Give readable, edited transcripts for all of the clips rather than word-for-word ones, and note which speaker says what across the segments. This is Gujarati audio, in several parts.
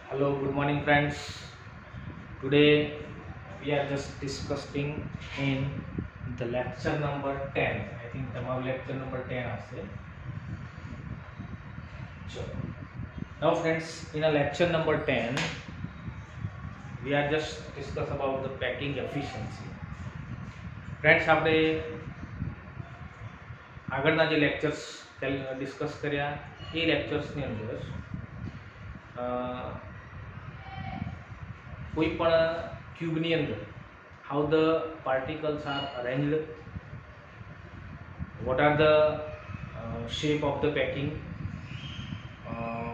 Speaker 1: Hello, good morning, friends. Today we are just discussing in the lecture number 10. I think તમારું lecture number 10 હશે. So, now friends, in a lecture number 10, we are just discuss about the packing efficiency. Friends, આપણે આગળના જે લેક્ચર્સ ડિસ્કસ કર્યા એ લેક્ચર્સની અંદર કોઈ પણ ક્યુબની અંદર how the particles are arranged, what are the shape of the packing,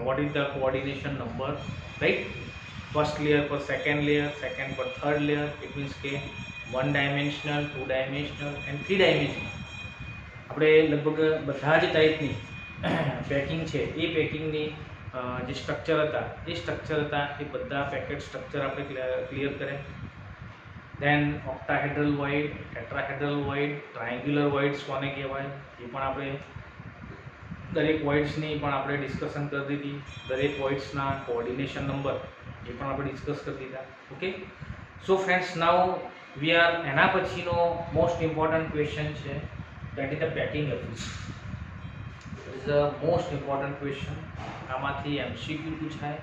Speaker 1: what is the coordination number, right? First layer per second layer, second per third layer, it means કે one dimensional, two dimensional and three dimensional. આપણે લગભગ બધા જ ટાઈપની પેકિંગ છે એ પેકિંગની જે સ્ટ્રક્ચર હતા એ બધા પેકેટ સ્ટ્રક્ચર આપણે ક્લિયર કરે. દેન ઓક્ટાહેડ્રલ વોઇડ, ટેટ્રાહેડ્રલ વોઇડ, ટ્રાયંગ્યુલર વોઇડ્સ કોને કહેવાય એ પણ આપણે દરેક વોઇડ્સની પણ આપણે ડિસ્કશન કરી દીધી. દરેક વોઇડ્સના કોઓર્ડિનેશન નંબર એ પણ આપણે ડિસ્કસ કરી દીધા. Okay, so friends, now we are એના પછીનો મોસ્ટ ઇમ્પોર્ટન્ટ ક્વેશ્ચન છે, that is the packing efficiency. It is the most important question. આમાંથી એમસીક્યુ પૂછાય,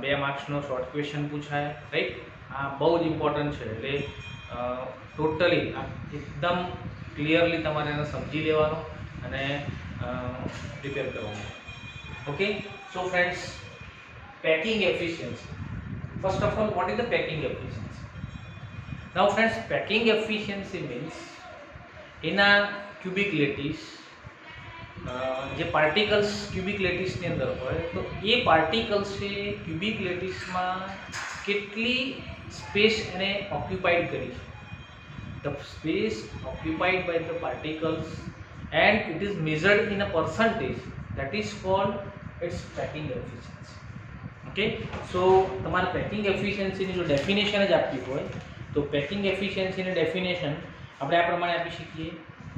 Speaker 1: 2 માર્ક્સનો શોર્ટ ક્વેશ્ચન પૂછાય, રાઈટ? આ બહુ જ ઇમ્પોર્ટન્ટ છે. એટલે ટોટલી એકદમ ક્લિયરલી તમારે એને સમજી લેવાનો અને પ્રિપેર કરવાનું. Okay, so friends, packing efficiency. First of all, what is the packing efficiency? Now friends, packing efficiency means એના ક્યુબિક લેટિસ, જે પાર્ટિકલ્સ ક્યુબિક લેટિસની અંદર હોય તો એ પાર્ટિકલ્સે ક્યુબિક લેટિસમાં કેટલી સ્પેસ એને ઓક્યુપાઈડ કરી છે. The space occupied by the particles and it is measured in a percentage, that is called its packing efficiency. Okay, so તમારે પેકિંગ એફિશિયન્સીની જો ડેફિનેશન જ આપવી હોય તો પેકિંગ એફિશિયન્સીની ડેફિનેશન આપણે આ પ્રમાણે આપી શકીએ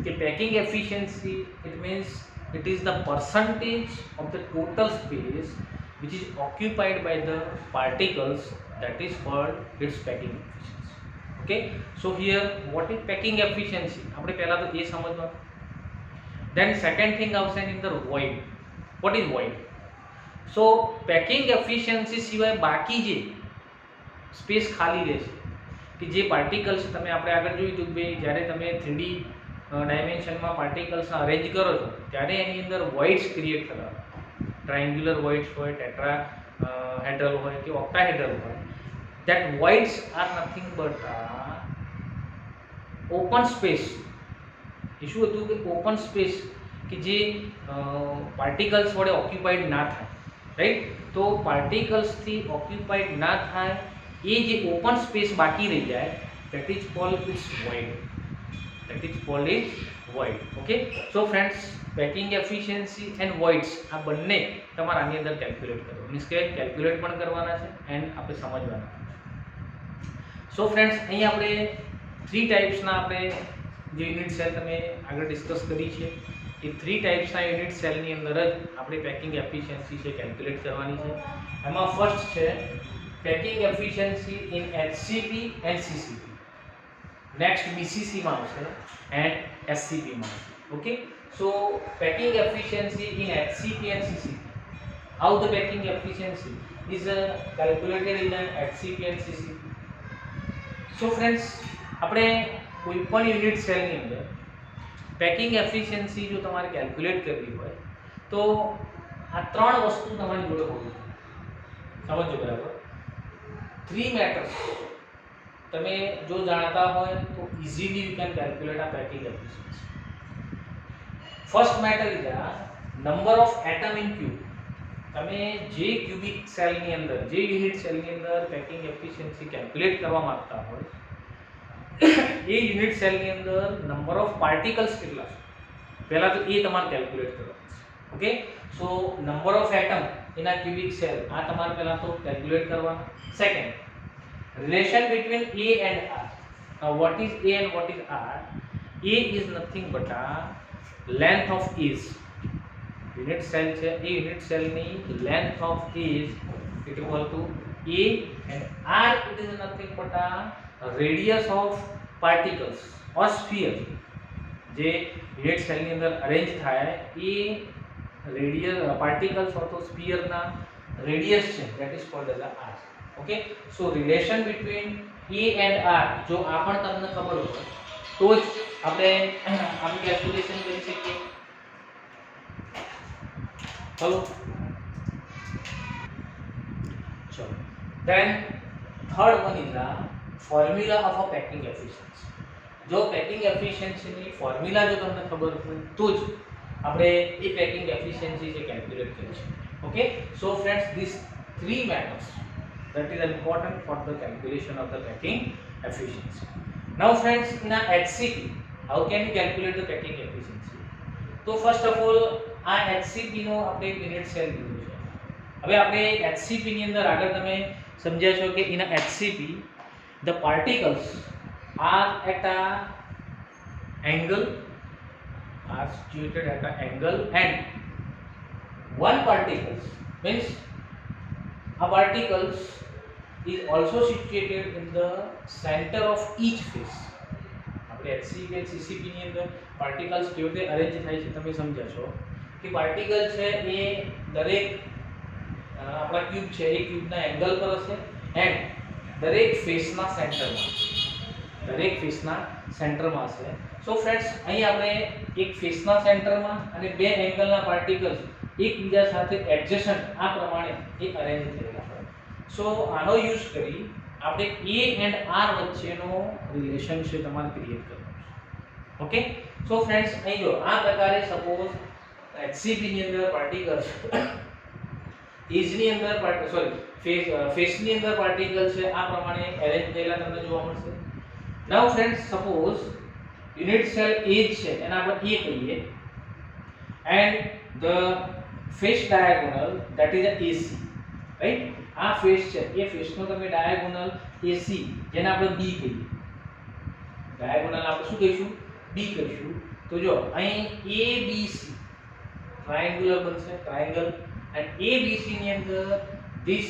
Speaker 1: કે packing efficiency it means it is the percentage of the total space which is occupied by the particles, that is called its packing efficiency. Okay, so here what is packing efficiency આપણે પહેલાં તો એ સમજવાનું. દેન સેકન્ડ થિંગ આવશે એની અંદર void. What is void? So packing efficiency સિવાય બાકી જે સ્પેસ ખાલી રહેશે કે જે પાર્ટિકલ્સ તમે આપણે આગળ જોયું હતું કે ભાઈ જ્યારે તમે 3D ડાયમેન્શનમાં પાર્ટિકલ્સને અરેન્જ કરો છો ત્યારે એની અંદર વોઇડ્સ ક્રિએટ થતા હોય. ટ્રાયંગ્યુલર વોઇડ્સ હોય, ટેટ્રા હેડ્રલ હોય કે ઓક્ટાહેડ્રલ હોય. That voids are nothing but open space. એ શું હતું કે ઓપન સ્પેસ કે જે પાર્ટિકલ્સ વડે ઓક્યુપાઈડ ના થાય, રાઈટ? તો પાર્ટિકલ્સથી ઓક્યુપાઈડ ના થાય એ જે ઓપન સ્પેસ બાકી રહી જાય, that is called its void. That is called its void. Okay, so friends, packing efficiency and voids આ બંને તમારે આની અંદર કેલ્ક્યુલેટ કરો, મીન્સ કે કેલ્ક્યુલેટ પણ કરવાના છે એન્ડ આપણે સમજવાના. સો ફ્રેન્ડ્સ, અહીં આપણે 3 ટાઈપ્સના આપણે જે યુનિટ સેલ તમે આગળ ડિસ્કસ કરી છે એ 3 ટાઈપ્સના યુનિટ સેલની અંદર જ આપણે પેકિંગ એફિશિયન્સી છે કેલ્ક્યુલેટ કરવાની છે. એમાં ફર્સ્ટ છે packing efficiency in HCP and CCP. Next BCC માં આવશે and SCP માં આવશે. Okay, so packing efficiency in HCP and CCP. How the packing efficiency is calculated in HCP and CCP? So friends, આપણે કોઈ પણ યુનિટ સેલની અંદર પેકિંગ એફિશિયન્સી જો તમારે કેલ્ક્યુલેટ કરવી હોય તો આ 3 વસ્તુ તમારી જોડે હોવી જોઈએ. સમજો બરાબર? 3 matters તમે જો જાણતા હોય તો ઇઝીલી યુ કેન કેલ્ક્યુલેટ આ packing efficiency. First matter is આ number of atom in cube. તમે જે ક્યુબિક સેલની અંદર, જે યુનિટ સેલની અંદર પેકિંગ એફિશિયન્સી કેલ્ક્યુલેટ કરવા માંગતા હોય એ યુનિટ સેલની અંદર નંબર ઓફ પાર્ટિકલ્સ કેટલા છે પહેલાં તો એ તમારે કેલ્ક્યુલેટ કરવાનું છે. Okay, so number of atom in a cubic cell આ તમારે પહેલા તો કેલ્ક્યુલેટ કરવાનું. Second, relation between A and R. Now what is A and what is R? A is nothing but a length of ease. Unit cell છે એ યુનિટ સેલની length of is equal to a and r it is nothing but a radius of particles or sphere જે યુનિટ સેલની અંદર અરેન્જ થાય એ રેડિયસ પાર્ટિકલ્સ અથવા સ્ફિયર ના રેડિયસ છે that is called as a r. okay so relation between a and r જો આ પણ તમને ખબર હોય તો જ આપણે આમ કેલ્ક્યુલેશન કરી શકીએ. ચલો then third one is the formula of a packing efficiency. જો પેકિંગ એફિશિયન્સીની ફોર્મ્યુલા જો તમને ખબર હોય તો જ આપણે એ પેકિંગ એફિશિયન્સી જે કેલ્ક્યુલેટ કરી શકીએ. Okay so friends this three matters that is important for the calculation of the packing efficiency. Now friends, in a HCP how can we calculate the packing efficiency? તો first of all આ HCP નો આપણે યુનિટ સેલ લીધું છે. હવે આપણે HCP ની અંદર આગળ તમે સમજ્યા છો કે in a HCP the particles are at a angle, are situated at an angle, and one particles means a particles is also situated in the center of each face. આપણે HCP અને CCP ની અંદર પાર્ટિકલ્સ કેવી રીતે અરેન્જ થાય છે તમે સમજ્યા છો કે પાર્ટિકલ છે એ દરેક આપણા ક્યુબ છે એ ક્યુબના એંગલ પર હશે એન્ડ દરેક ફેસના સેન્ટરમાં હશે. સો ફ્રેન્ડ્સ અહીં આપણે એક ફેસના સેન્ટરમાં અને બે એંગલના પાર્ટિકલ્સ એકબીજા સાથે એડજસન્ટ આ પ્રમાણે એક અરેન્જ થયેલા હોય. સો આનો યુઝ કરી આપણે a એન્ડ r વચ્ચેનો રિલેશન છે તમારે ક્રિએટ કરવાનો છે. ઓકે સો ફ્રેન્ડ્સ અહીં જો આ પ્રકારે સપોઝ HCP ની અંદર પાર્ટિકલ્સ એજની અંદર ફેસની અંદર પાર્ટિકલ છે આ પ્રમાણે અરેન્જ થયેલા તમને જોવા મળશે. નાઉ ફ્રેન્ડ્સ સપોઝ યુનિટ સેલ એજ છે એના આપણે a કહીએ and the face diagonal that is AC, right. આ ફેસ છે એ ફેસનો તમે ડાયાગોનલ AC જેને આપણે B કહીએ, ડાયાગોનલ આપણે શું કહીશું B કહીશું. તો જો અહીં ABC ટ્રાયેંગ્યુલર બનશે, ટ્રાયેંગલ, and ABC ની અંદર this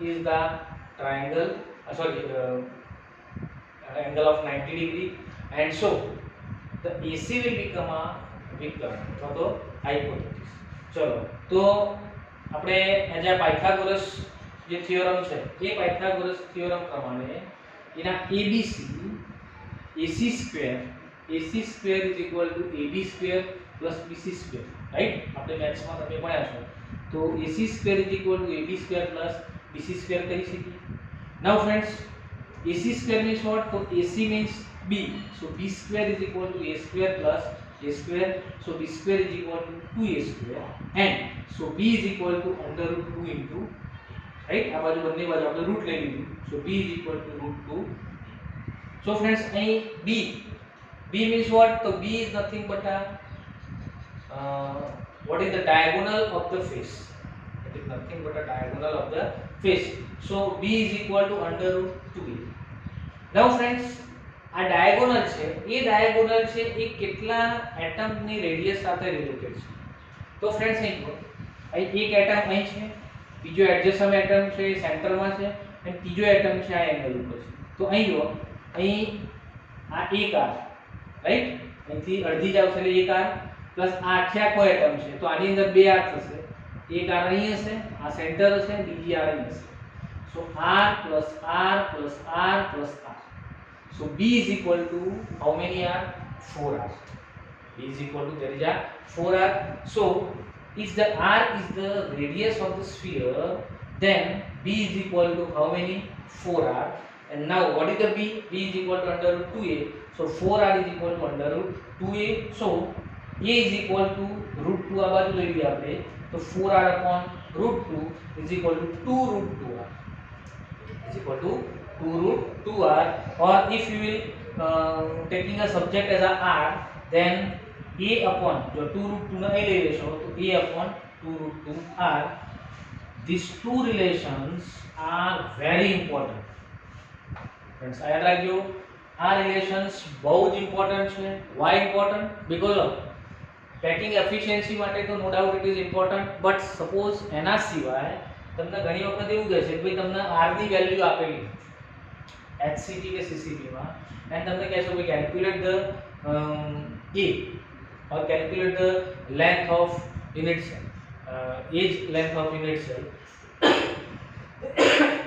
Speaker 1: is the triangle angle of 90 degree, and so the AC will become a વિકર્ણ અથવા તો હાઇપોથેસિસ. ચલો તો આપણે એજ આ પાયથાગોરસ જે થિયોરમ છે એ પાયથાગોરસ થિયોરમ પ્રમાણે એના ABC AC square is equal to AB square plus BC square, right. આપણે મેથ્સમાં તમે ભણ્યા છો તો AC square is equal to AB square plus BC square કરી શકીએ. Now friends, AC square means what? So AC means B, so B square is equal to A square plus A square, so B square is equal to 2A square, and so B is equal to under root 2 into, right, આ બાજુ બંને બાજુ આપણે રૂટ લઈ લીધું, so B is equal to root 2. So friends, અહીં B means what? So B is nothing but a what is the diagonal of the face? It is nothing but a diagonal of the face. So B is equal to under root 2A. Now friends, આ ડાયાગોનલ છે એ ડાયાગોનલ છે એ કેટલા એટમની રેડિયસ સાથે રિલેટેડ છે. તો ફ્રેન્ડ્સ અહીં જો અહીં એક એટમ અહીં છે, બીજો એડજસન્ટ એટમ છે એ સેન્ટરમાં છે અને ત્રીજો એટમ છે આ એંગલ ઉપર છે. તો અહીં જો અહીં આ એક આર, રાઈટ, અહીંથી અડધી જ આવશે એટલે એક આર પ્લસ આ આખો એટમ છે તો આની અંદર બે આર થશે, એક આર અહીં હશે, આ સેન્ટર હશે, બીજી આર અહીં હશે. સો r plus r plus r plus r. So B is equal to how many r? 4r. B is equal to, there is a 4r. So if the r is the radius of the sphere, then B is equal to how many? 4r. And now what is the B? B is equal to under root 2a. So 4r is equal to under root 2a. So a is equal to root 2 આ બાજુ લઈ લઈએ આપણે તો 4r upon root 2 is equal to 2 root 2r is equal to 2 root 2r. Or if you will taking a subject as a r, then a upon जो 2 root 2 ને અહીં લઈ લેશો તો a upon 2 root 2r. These two relations are very important. Friends, આ યાદ રાખજો, આ રિલેશન્સ બહુ જ ઇમ્પોર્ટન્ટ છે. Why important? Because of packing efficiency માટે તો no doubt it is important, but suppose એના સિવાય તમને ઘણી વખત એવું કહે છે કે ભાઈ તમને r ની વેલ્યુ આપેલી HCP કે CCP માં એન્ડ તમને કહે છે કે calculate the a or calculate the length of unit cell, age length of unit cell.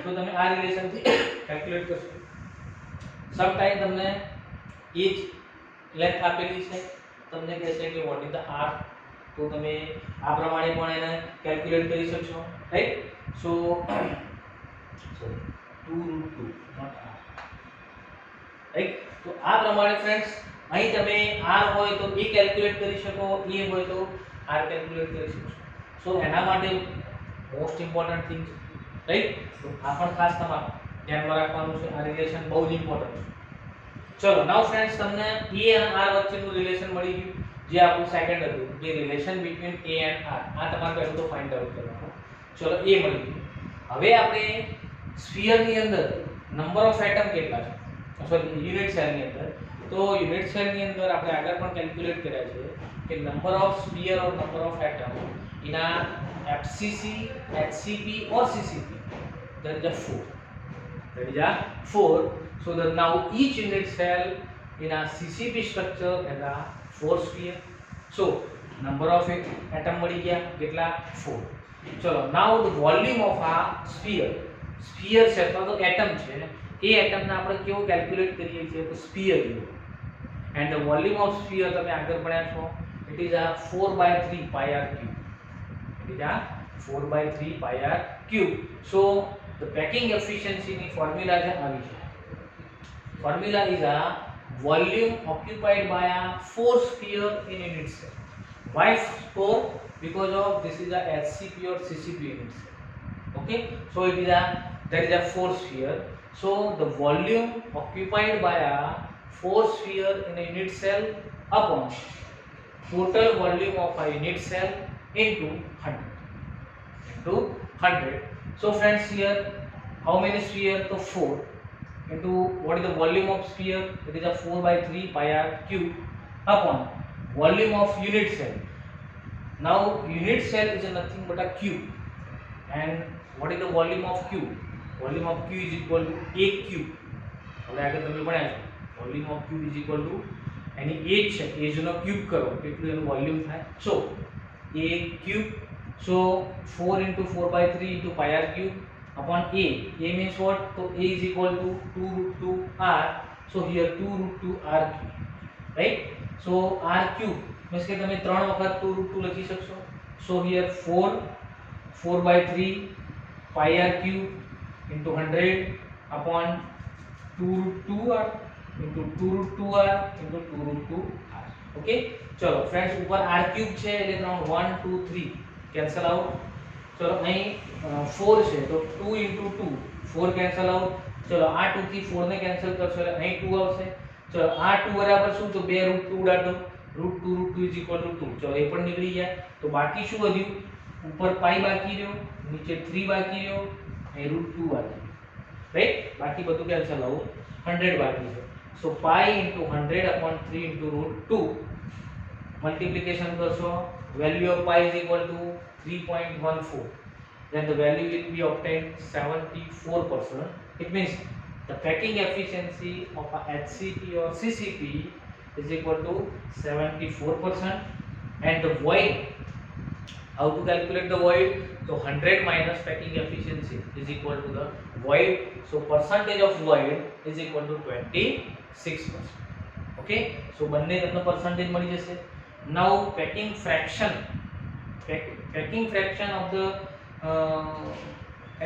Speaker 1: તો તમે આ રિલેશન થી કેલ્ક્યુલેટ કરશો. સમ ટાઈમ તમને age length આપેલી છે, તમને કહેશે કે what is the r, તો તમે આ પ્રમાણે પણ એને કેલ્ક્યુલેટ કરી શકશો, right. So 2√2 not r, right. તો આ પ્રમાણે ફ્રેન્ડ્સ અહીં તમે r હોય તો એ કેલ્ક્યુલેટ કરી શકો, a હોય તો r કેલ્ક્યુલેટ કરી શકો. સો એના માટે મોસ્ટ ઇમ્પોર્ટન્ટ થિંગ છે, રાઈટ. તો આ પણ ખાસ તમારે ધ્યાનમાં રાખવાનું છે, આ રિલેશન બહુ જ ઇમ્પોર્ટન્ટ છે. ચલો નાઉ ફ્રેન્ડ્સ તમને a અને r વચ્ચેનું રિલેશન મળી ગયું, જે આપણું સેકન્ડ હતું, જે relation between a and r. આ તમારે પહેલું તો ફાઇન્ડ આઉટ કરવાનું. ચલો a મળી ગયું. હવે આપણે સ્ફિયર ની અંદર નંબર ઓફ એટમ કેટલા છે, સોરી યુનિટ સેલ ની અંદર, તો યુનિટ સેલ ની અંદર આપણે આગળ પણ કેલ્ક્યુલેટ કર્યા છે કે number of sphere or number of atom in a FCC, HCP or CCP, there is a 4. There is a 4. So that now each unit cell in a CCP structure has a 4 sphere. So number of atom મળી ગયા કેટલા 4. ચલો now the volume of a sphere, sphere છે અથવા તો એટમ છે, એ એટમ ને આપણે કેવો કેલ્ક્યુલેટ કરીએ છીએ તો સ્ફિયર જેવો. and the volume of sphere તમે આગળ ભણ્યા છો, it is a 4/3 pi r cube. It is a 4/3 pi r cube. So the packing efficiency ની formula છે આવી છે. Formula is a volume occupied by a 4 sphere in unit cell. Why 4? Because of this is a HCP or CCP unit cell. Okay, so it is a, there is a 4 sphere. So the volume occupied by a 4 sphere in a unit cell upon total volume of a unit cell into 100. So friends, here how many sphere? So 4 into what is the volume of sphere? It is a 4/3 pi r cube upon volume of unit cell. Now unit cell is nothing but a cube, and what is the volume of cube? Volume of cube is equal to a cube. હવે આગળ તમે ભણ્યા છો, volume of cube is equal to એની એજ છે, એજ નો ક્યુબ કરો કેટલું એનું વોલ્યુમ થાય. સો a cube, so 4 into 4/3 into pi r cube upon a. A means what? So a is equal to 2√2 r. So here 2√2 r cube, right? So r cube means કે તમે 3 વખત 2√2 લખી શકશો. So here 4/3 pi r cube into 100 upon 2√2 r into 2√2 r into 2√2 r. Okay, ચલો ફ્રેન્ડ્સ ઉપર r ક્યુબ છે એટલે 1 2 3 કેન્સલ આઉટ. ચલો અહીં 4 છે તો 2 into 2 4 કેન્સલ આઉટ. ચલો આ 2 થી 4 ને કેન્સલ કરશો એટલે અહીં 2 આવશે. ચલો આ 2 બરાબર શું? તો 2√2 ઉડાડો, √2 is equal to 2. ચલો એ પણ નીકળી ગયા. તો બાકી શું વધ્યું? ઉપર પાઈ બાકી રહ્યો, નીચે 3 બાકી રહ્યો, અહીં √2 બાકી, રાઈટ. બાકી બધું કેન્સલ આઉટ, 100 બાકી છે. So pi into 100 upon 3 into √2 multiplication કરશો, value of pi is equal to 3.14. Then the value will be obtained 74%. It means the packing efficiency of a HCP or CCP is equal to 74%. And the void, how to calculate the void? So 100 minus packing efficiency is equal to the void. So percentage of void is equal to 26%. Okay, so બંને તમને percentage મળી જશે. Now packing fraction of the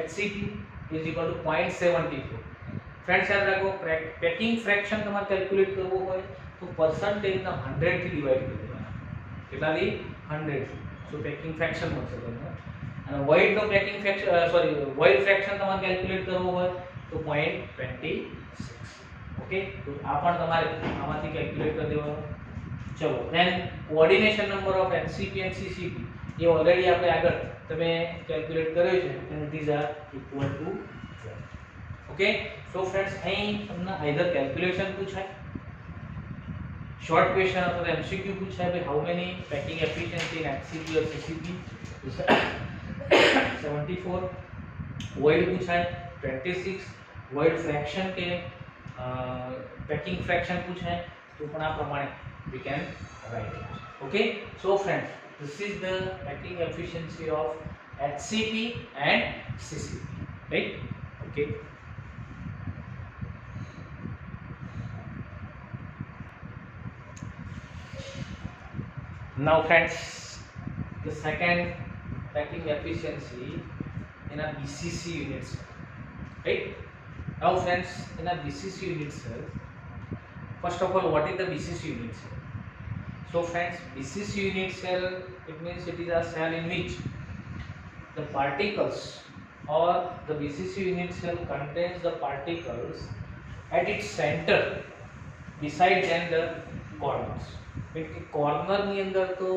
Speaker 1: HCP is equal to 0.74. Friends યાદ રાખો, packing fraction તમારે કેલ્ક્યુલેટ કરવો હોય તો percentage ના 100 થી ડિવાઇડ કરી દેવાના. કેટલાથી? 100. So packing fraction મળશે તમને. અને void નો packing fraction void fraction તમારે કેલ્ક્યુલેટ કરવો હોય તો 0.26. ઓકે, તો આ પણ તમારે આમાંથી કેલ્ક્યુલેટ કરી દેવાનું. ચલો then coordination number of HCP and CCP A already આપણે આગળ તમે કેલ્ક્યુલેટ કર્યો છે and these are equal to 12. Okay, so friends અહીં તમને આઈધર કેલ્ક્યુલેશન પૂછાય, शॉर्ट क्वेश्चन अथवा एमसीक्यू पूछा है भाई how many packing efficiency in HCP और सीसीपी 74, वॉइड पूछा है 26, वॉइड फ्रैक्शन के पैकिंग फ्रैक्शन पूछा है तो पण आ प्रमाणे we can write. Okay, so friends this is the packing efficiency of HCP and CCP, right. Okay, now friends, the second packing efficiency in a BCC unit cell, right. Now friends, in a BCC unit cell, first of all, what is the BCC unit cell? So friends, BCC unit cell, it means it is a cell in which the particles or the BCC unit cell contains the particles at its center beside then the corners. એટલે કોર્નર ની અંદર તો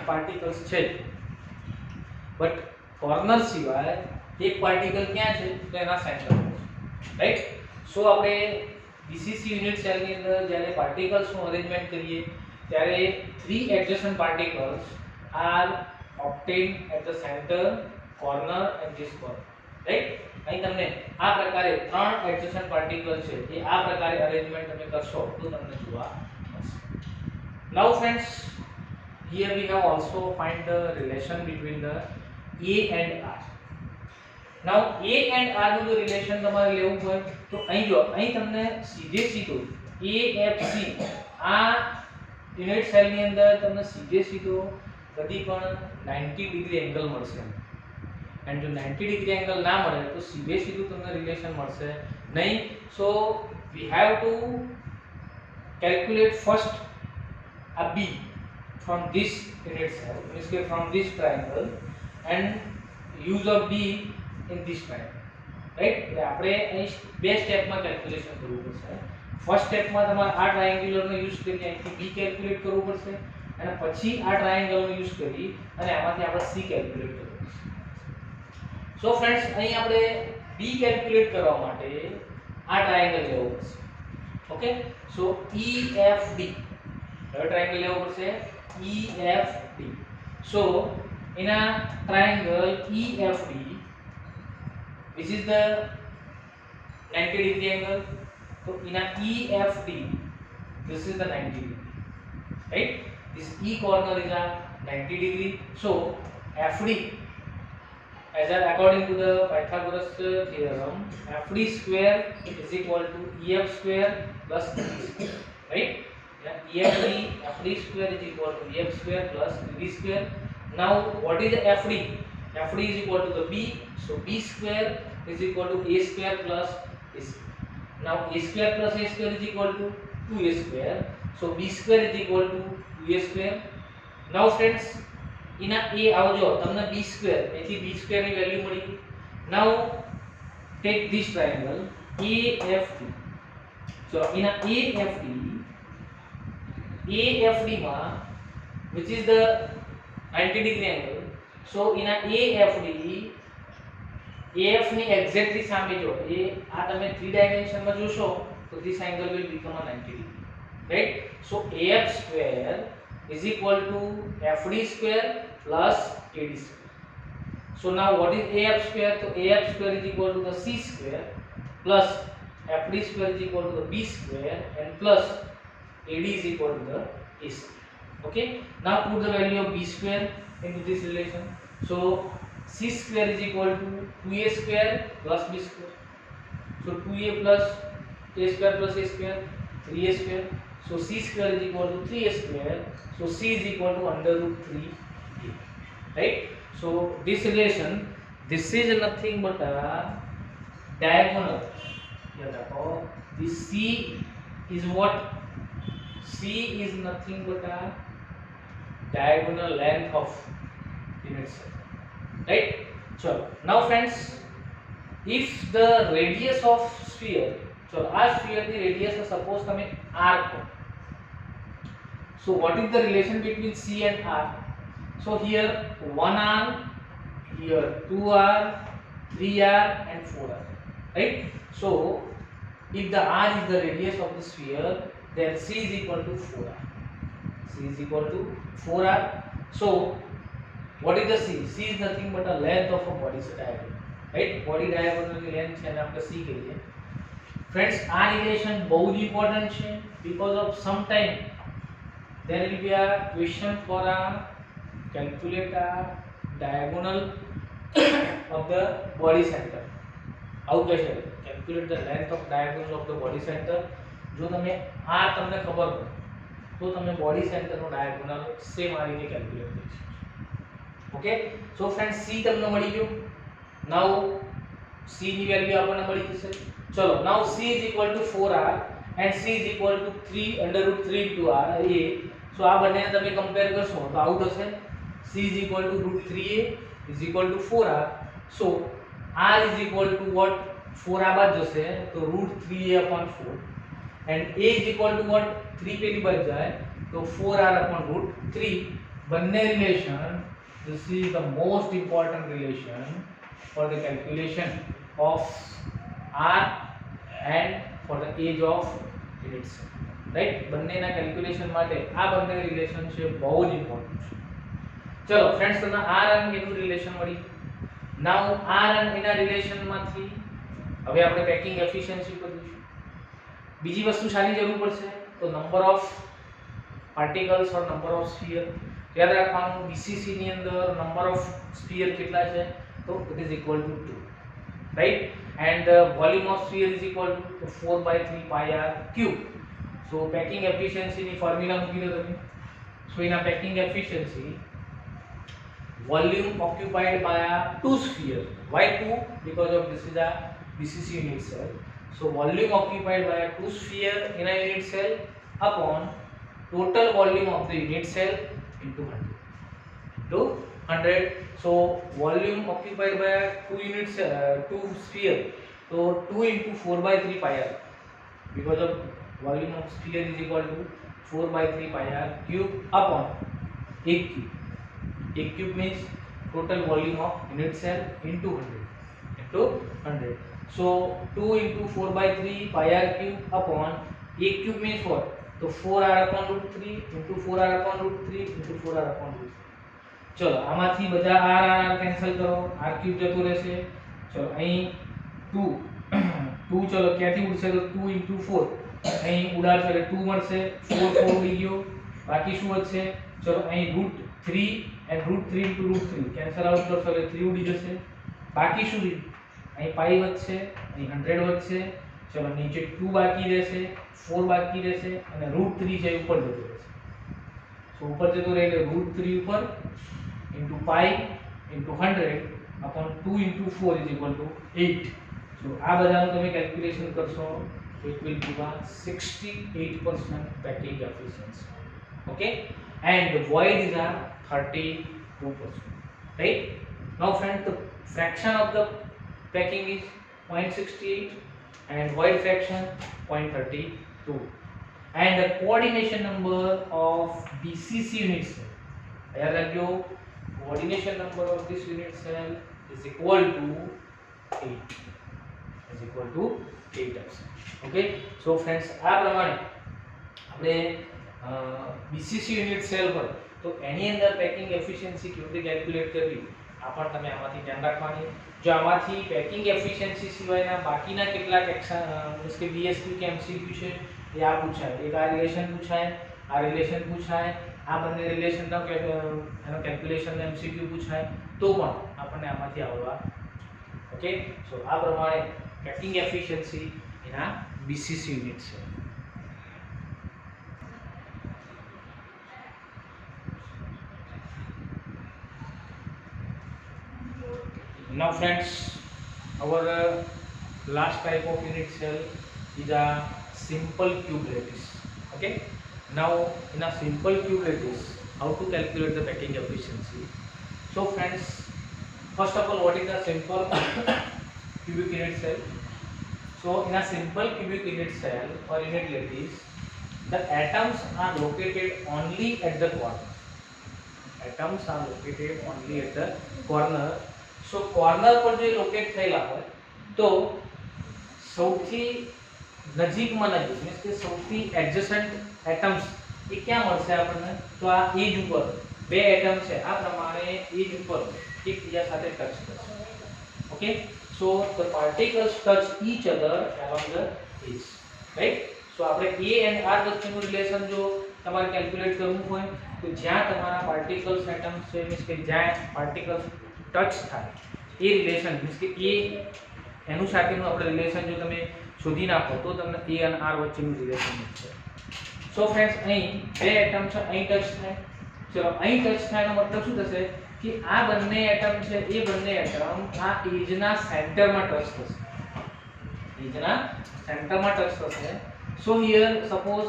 Speaker 1: પાર્ટિકલ્સ છે, બટ કોર્નર સિવાય એક પાર્ટિકલ ક્યાં છે તો એના સેન્ટરમાં છે, રાઈટ. સો આપણે BCC યુનિટ સેલની અંદર જ્યારે પાર્ટિકલ્સનું અરેન્જમેન્ટ કરીએ ત્યારે 3 adjacent particles are obtained at the center, corner and this corner, right. અહીં તમને આ પ્રકારે 3 એડજસન્ટ પાર્ટિકલ છે એ આ પ્રકારે અરેન્જમેન્ટ તમે કરશો તો તમને જોવા મળશે. Now friends, here we have also find the relation between the A and R. Now A and R નું જો રિલેશન તમારે લેવું હોય તો અહીં જો અહીં તમને સીધે સીધો AFC આ યુનિટ સેલની અંદર તમને સીધે સીધો कभी पण 90 डिग्री एंगल મળશે एंड जो 90 डिग्री एंगल ना મળે तो सीधे सीधું તમને रिलेशन મળશે नहीं. So we have to calculate first a B from this unit cell, means के from this triangle and use of B in this triangle, right. એટલે આપણે અહીં બે સ્ટેપમાં કેલ્ક્યુલેશન કરવું પડશે. ફર્સ્ટ સ્ટેપમાં તમારે આ ટ્રાયેંગ્યુલરનો યુઝ કરીને અહીંથી B કેલ્ક્યુલેટ કરવું પડશે અને પછી આ ટ્રાયેંગલનો યુઝ કરી અને આમાંથી આપણે C કેલ્ક્યુલેટ કરવું પડશે. સો ફ્રેન્ડ્સ, અહીં આપણે B કેલ્ક્યુલેટ કરવા માટે આ ટ્રાયેંગલ લેવો પડશે. ઓકે, સો EFD હવે ટ્રાયેંગલ લેવો પડશે EFD. So in a triangle EFD, which is the 90 degree angle, so in a EFD this is the 90 degree, right. This E corner is a 90 degree. So FD, as according to the Pythagoras theorem, FD square is equal to EF square plus ED square, right. EFD, FD square is equal to EF square plus ED square. Now what is the FD? FD is equal to the B, so B square is equal to A square plus A square. Now A square plus A square is equal to 2A square, so B square is equal to 2A square. Now friends, in a A આવજો તમને B square, એથી B square ની વેલ્યુ મળી ગઈ. Now take this triangle AFD. So in a AFD માં, which is the 90 degree angle, so in a AFD AF ની એક્ઝેક્ટલી સામે જો એ આ તમે 3 ડાયમેન્શન માં જોશો તો this angle will become a 90 degree, right. So AF square is equal to FD square plus AD square. So now what is AF square? So AF square is equal to the C square plus FD square is equal to the B square and plus AD is equal to the A square. Okay, now put the value of B square into this relation. So C square is equal to 2A square plus B square. So 2A plus A square plus A square, 3A square. So C square is equal to 3A square. So C is equal to under root 3A, right. So this relation, this is nothing but a diagonal. This C is what? C is nothing but a diagonal length of unit cell, right. So now friends, if the radius of sphere, so our sphere the radius is suppose તમે r કહો, so what is the relation between C and r? So here 1r, here 2r, 3r and 4r, right. So if the r is the radius of the sphere, then C is equal to 4R. C is equal to 4R. So what is the C? C is nothing but a length of a body diagonal, right? Body diagonal ની length છે અને આપણે C કહીએ. Friends, આ relation બહુ જ important છે because of some time there will be a question for a calculate a diagonal of the body center. આવું કહેશે calculate the length of diagonal of the body center. જો તમે આ તમને ખબર હોય તો તમે body center નો diagonal સેમ આ રીતે calculate કરી શકો. ઓકે, સો ફ્રેન્ડ્સ C તમને મળી ગયું. નાઉ C ની વેલ્યુ આપણને મળી જશે. ચલો, નાઉ C is equal to 4R and C is equal to 3 under root 3 into R a. સો આ બંનેને તમે કમ્પેર કરશો તો આવું થશે. C is equal to root 3a is equal to 4R. so R is equal to what? 4 આ બાદ જશે તો root 3a upon 4 and a is equal to what? 3 પેલી બાદ જાય તો 4R upon root 3. બંને relation, this is the most important relation for the calculation of R and for the age of unit cell, right? બંનેના કેલ્ક્યુલેશન માટે આ બંને રિલેશન છે બહુ જ ઇમ્પોર્ટન્ટ છે. ચલો ફ્રેન્ડ્સ, તમને R અને એનું રિલેશન મળી. નાઉ R અને એના રિલેશનમાંથી હવે આપણે પેકિંગ એફિશિયન્સી પર જોઈશું. બીજી વસ્તુ શાની જરૂર પડશે તો number of particles or number of sphere. યાદ રાખવાનું BCC ની અંદર નંબર ઓફ સ્ફિયર કેટલા છે તો it is equal to 2, right? and the volume of sphere is equal to 4 by 3 pi r cube. so packing efficiency ની ફોર્મ્યુલા મૂકી દો તમે. so in a packing efficiency volume occupied by a two sphere. why 2? because of this is a BCC unit cell. so volume occupied by a two sphere in a unit cell upon total volume of the unit cell into 100. so volume occupied by a two sphere, so 2 into 4 by 3 pi r, because of volume of sphere is equal to 4 by 3 pi r cube upon a cube. A cube means total volume of unit cell into 100. so 2 into 4 by 3 pi r cube upon a cube means what? तो 4r upon root 3 into 4r upon root 3 into 4r upon root 3. चलो આમાંથી બધા r કેન્સલ કરો, r ક્યુબ જતો રહેશે. ચલો અહીં 2 ચલો ક્યાંથી ઉડશે તો 2 into 4 અહીં ઉડાડશે એટલે 2 મળશે. 4 ઉડી ગયો, બાકી શું વધશે? ચલો અહીં root 3 and root 3 into root 3 cancel out કરશો એટલે 3 ઉડી જશે. બાકી શું રહ્યું? અહીં પાઈ વધશે, અહીં 100 વધશે. ચલો નીચે 2 બાકી રહેશે, 4 બાકી રહેશે અને √3 છે ઉપર જતો રહેશે. સો ઉપર જતો રહે એટલે √3 ઉપર into pi into 100 upon 2 into 4 is equal to 8. so આ બધાનું તમે કેલ્ક્યુલેશન કરશો તો it will give a 68% packing efficiency. okay, and the void is a 32%, right? now friends, the fraction of the packing is 0.68 and void fraction 0.32, and the coordination number of BCC unit cell, याद रखियो, coordination number of this unit cell is equal to 8, is equal to 8. okay, so friends આ પ્રમાણે આપણે BCC unit cell પર તો એની અંદર પેકિંગ એફિશિયન્સી કેવી રીતે કેલ્ક્યુલેટ કરવી આ પણ તમે આમાંથી ધ્યાન રાખવાની. જો આમાંથી પેકિંગ એફિશિયન્સી સિવાયના બાકીના કેટલાક મીન્સ કે BSQ કે MCQ છે એ આ પૂછાય. એક આ રિલેશન પૂછાય, આ રિલેશન પૂછાય, આ બંને રિલેશનનો એનો કેલ્ક્યુલેશનનો MCQ પૂછાય તો પણ આપણને આમાંથી આવવા. ઓકે, સો આ પ્રમાણે પેકિંગ એફિશિયન્સી એના BCC યુનિટ છે. Now friends, our last type of unit cell is a simple cube lattice. okay, now in a simple cube lattice how to calculate the packing efficiency. so friends, first of all, what is a simple cubic unit cell? so in a simple cubic unit cell or unit lattice, the atoms are located only at the corner. Atoms are located only at the corner. so corner પર જે લોકેટ થયેલા હોય તો સૌથી નજીકમાં નજીક મીન્સ કે સૌથી એડજસન્ટ એટમ્સ એ ક્યાં મળશે આપણને? તો આ એજ ઉપર બે એટમ છે આ પ્રમાણે એજ ઉપર એકબીજા સાથે ટચ કરશે. Okay, so the particles touch each other along the edge, right? સો આપણે a and r વચ્ચેનું રિલેશન જો તમારે કેલ્ક્યુલેટ કરવું હોય તો જ્યાં તમારા પાર્ટિકલ્સ એટમ્સ છે મીન્સ કે જ્યાં પાર્ટિકલ્સ ટચ થાય એ રિલેશન મીન્સ કે એ એનું સાથેનું આપણે રિલેશન જો તમે શોધી નાખો તો તમને a અને r વચ્ચેનું રિલેશન મળશે. સો ફ્રેન્ડ્સ અહીં બે એટમ છે અહીં ટચ થાય. ચલો અહીં ટચ થાયનો મતલબ શું થશે કે આ બંને એટમ છે એ બંને એટમ આ એજના સેન્ટરમાં ટચ થશે. એજના સેન્ટરમાં ટચ થશે. So here suppose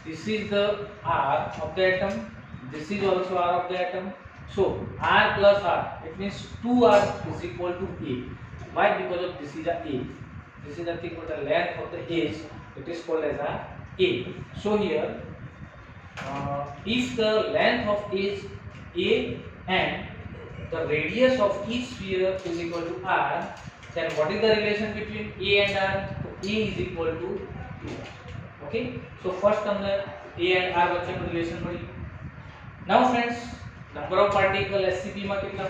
Speaker 1: this is the R of the atom, this is also R of the atom. So R plus R, it means 2R is equal to A. Why? Because of this is a A. This is nothing but the length of the edge. It is called as a A. So here, if the length of edge A and the radius of each sphere is equal to R, then what is the relation between A and R? So A is equal to 2. Okay, so first हमने A and R वच्चेનું રિલેશન મળી. Now friends, number of particle SCP માં કેટલા?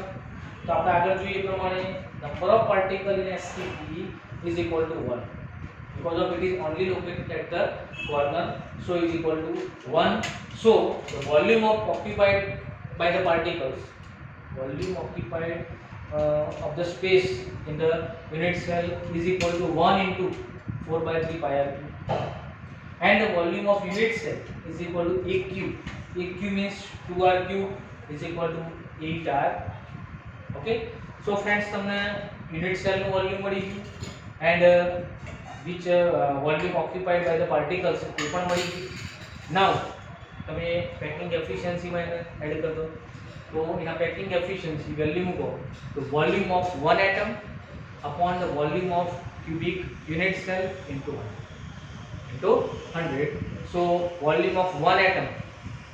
Speaker 1: તો આપણે આગળ જોઈએ એ પ્રમાણે number of particle in SCP is equal to 1 because of it is only located at the corner, so is equal to 1. So the volume of occupied by the particles, volume occupied of the space in the unit cell is equal to 1 into 4/3 pi r cube. And the volume of unit cell is equal to a cube. A cube means 2r cube is equal to 8r. Okay, so friends તમને unit cell નું વોલ્યુમ મળી ગયું and which volume occupied by the particles એ પણ મળી ગયું. Now તમે પેકિંગ એફિશિયન્સી માં એને એડ કરી દો તો એના પેકિંગ એફિશિયન્સી વેલ્યુ મૂકો તો volume of 1 atom upon the volume of cubic unit cell into 100. So volume of 1 atom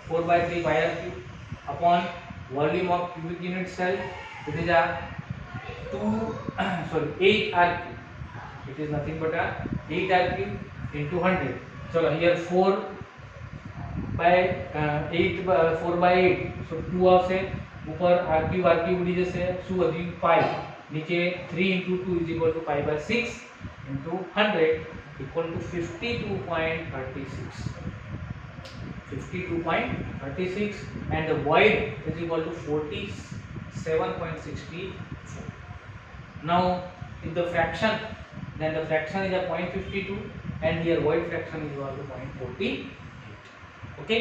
Speaker 1: 4/3 pi r cube upon volume of cubic unit cell, it is a 8 r cube. It is nothing but a 8 r cube into 100. So here 4/8, so 2 આવશે ઉપર r cube ઉડી જશે શું વધ્યું pi નીચે 3 into 2 is equal to pi by 6 into 100 equal to 52.36. 52.36 and the void is equal to 47.64. Now if the fraction, then the fraction is a 0.52 and here void fraction is equal to 0.40. Okay,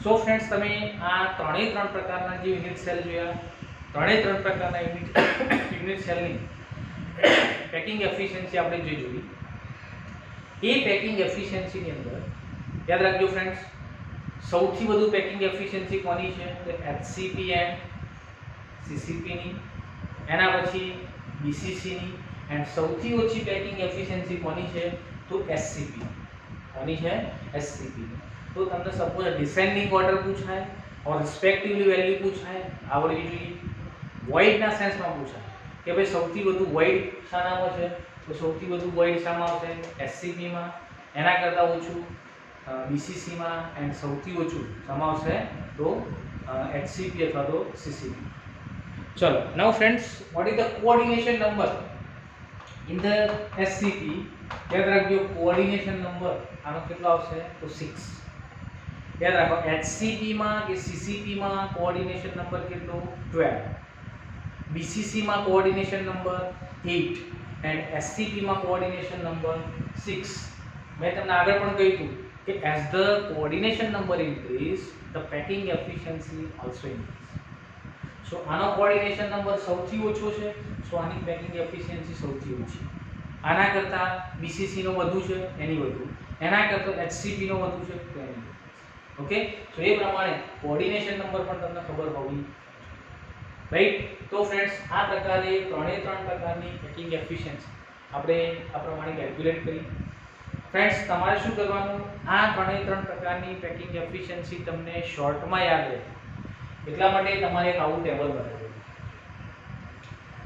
Speaker 1: so friends તમે આ ત્રણેય ત્રણ પ્રકારના જે યુનિટ સેલ જોયા ત્રણેય ત્રણ પ્રકારના યુનિટ સેલની પેકિંગ એફિશિયન્સી આપણે જે જોઈ એ પેકિંગ એફિશિયન્સીની અંદર યાદ રાખજો ફ્રેન્ડ્સ સૌથી વધુ પેકિંગ એફિશિયન્સી કોની છે તો HCP એન્ડ CCPની એના પછી BCCની એન્ડ સૌથી ઓછી પેકિંગ એફિશિયન્સી કોની છે તો SCP કોની છે SCP. તો તમને સપોઝ ડિસેન્ડિંગ ઓર્ડર પૂછાય ઓર રિસ્પેક્ટિવલી વેલ્યુ પૂછાય આવડવી જોઈએ. વોઇડના સેન્સમાં પૂછાય કે ભાઈ સૌથી વધુ વોઇડ શાનામાં છે તો સૌથી વધુ વોઇડ શામાં આવશે SCP માં, એના કરતાં ઓછું BCC માં એન્ડ સૌથી ઓછું શામાં આવશે તો HCP અથવા તો CCP. ચલો now friends what is the coordination number in the SCP? યાદ રાખજો કોઓર્ડિનેશન નંબર આનો કેટલો આવશે તો 6. યાદ રાખો HCP માં કે CCP માં કોઓર્ડિનેશન નંબર કેટલો 12, BCC માં કોઓર્ડિનેશન નંબર 8 એન્ડ SCP માં કોઓર્ડિનેશન નંબર 6. મેં તમને આગળ પણ કહ્યું હતું કે as the coordination number increase the packing efficiency also increase. So આનો કોઓર્ડિનેશન નંબર સૌથી ઓછો છે સો આની પેકિંગ એફિશિયન્સી સૌથી ઓછી. આના કરતાં BCC નો વધુ છે એની વધુ, એના કરતાં HCP નો વધુ છે તો એની વધુ. ઓકે, તો એ પ્રમાણે કોઓર્ડિનેશન નંબર પણ તમને ખબર હોવી રાઈટ. તો ફ્રેન્ડ્સ આ પ્રકારે ત્રણેય ત્રણ પ્રકારની પેકિંગ એફિશિયન્સી આપણે આ પ્રમાણે કેલ્ક્યુલેટ કરી. ફ્રેન્ડ્સ તમારે શું કરવાનું આ ત્રણેય ત્રણ પ્રકારની પેકિંગ એફિશિયન્સી તમને શોર્ટમાં યાદ રહે એટલા માટે તમારે એક આવું ટેબલ બનાવવું.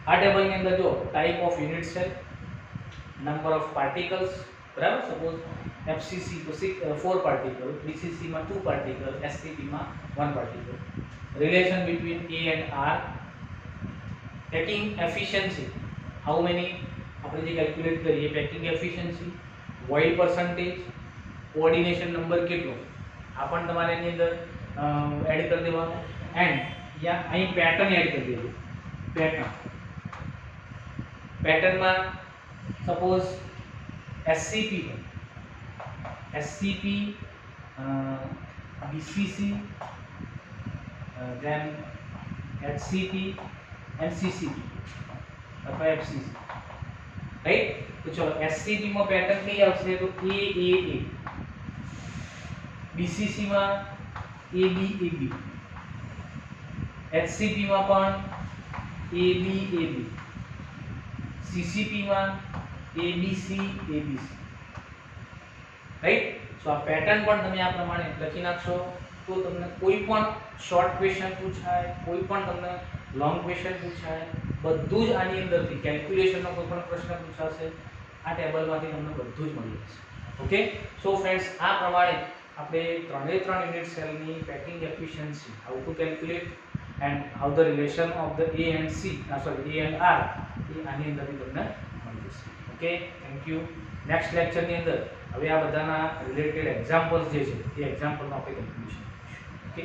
Speaker 1: આ ટેબલની અંદર જો type of unit cell, number of particles બરાબર. સપોઝ FCC તો 4 પાર્ટિકલ, BCC માં 2 પાર્ટિકલ, SCP માં 1 particle. Relation between A and R. Packing efficiency, how many આપણે જે કેલ્ક્યુલેટ કરીએ packing efficiency, void percentage, coordination number કેટલો આ પણ તમારે એની અંદર એડ કરી દેવાનો. એન્ડ યા અહીં પેટર્ન એડ કરી દેજો. પેટર્નમાં suppose SCP BCC then HCP and CCP અથવા FCC, રાઈટ. તો ચલો SCP માં પેટર્ન કઈ આવશે તો AAA, BCC માં ABAB, HCP માં પણ ABAB, CCP માં ABC, રાઈટ. સો આ પેટર્ન પણ તમે આ પ્રમાણે લખી નાખશો તો તમને કોઈ પણ શોર્ટ ક્વેશ્ચન પૂછાય, કોઈ પણ તમને લોંગ ક્વેશ્ચન પૂછાય, બધું જ આની અંદરથી કેલ્ક્યુલેશનનો કોઈ પણ પ્રશ્ન પૂછાશે આ ટેબલમાંથી તમને બધું જ મળી જશે. ઓકે. સો ફ્રેન્ડ્સ, આ પ્રમાણે આપણે 3 યુનિટ સેલની packing efficiency, how to calculate and how the relation of the A and C, A and R એ આની અંદરથી તમને મળી જશે. Okay, thank you. નેક્સ્ટ લેક્ચરની અંદર હવે આ બધાના રિલેટેડ એક્ઝામ્પલ્સ જે છે એ એક્ઝામ્પલનો આપણે કન્ક્લુઝન કરીશું. ઓકે.